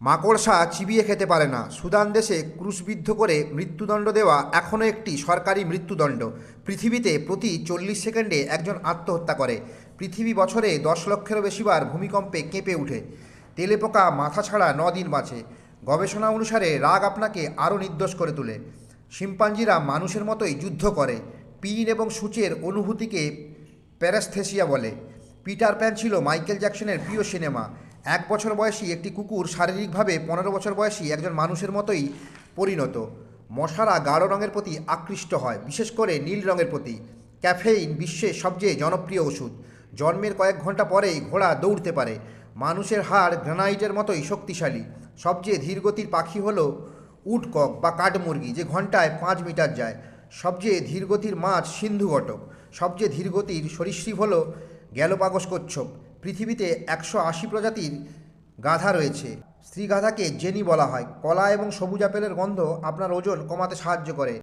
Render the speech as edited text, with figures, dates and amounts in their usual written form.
মাকড়সা চিবিয়ে খেতে পারে না। সুদান দেশে ক্রুশবিদ্ধ করে মৃত্যুদণ্ড দেওয়া এখনও একটি সরকারি মৃত্যুদণ্ড। পৃথিবীতে প্রতি 40 সেকেন্ডে একজন আত্মহত্যা করে। পৃথিবী বছরে 10 লক্ষেরও বেশিবার ভূমিকম্পে কেঁপে ওঠে। তেলেপোকা মাথা ছাড়া 9 দিন বাঁচে। গবেষণা অনুসারে রাগ আপনাকে আরও নির্দোষ করে তোলে। শিম্পাঞ্জিরা মানুষের মতোই যুদ্ধ করে। পিন এবং সূচের অনুভূতিকে প্যারাস্থেসিয়া বলে। পিটার প্যান ছিল মাইকেল জ্যাকসনের প্রিয় সিনেমা। 1 বছর বয়সী একটি কুকুর শারীরিকভাবে 15 বছর বয়সী একজন মানুষের মতোই পরিণত। মশারা গাঢ় রঙের প্রতি আকৃষ্ট হয়, বিশেষ করে নীল রঙের প্রতি। ক্যাফেইন বিশ্বের সবচেয়ে জনপ্রিয় ওষুধ। জন্মের কয়েক ঘন্টা পরেই ঘোড়া দৌড়তে পারে। মানুষের হাড় গ্রানাইটের মতোই শক্তিশালী। সবচেয়ে ধীরগতির পাখি হলো উডকক বা কাঠমুরগি, যে ঘন্টায় 5 মিটার যায়। সবচেয়ে ধীরগতির মাছ সিন্ধুঘটক। সবচেয়ে ধীরগতির সরীসৃপ হল গ্যালোপাগোস কচ্ছপ। পৃথিবীতে 180 প্রজাতির গাধা রয়েছে। স্ত্রী গাধাকে জেনি বলা হয়। কলা এবং সবুজ আপেলের গন্ধ আপনার ওজন কমাতে সাহায্য করে।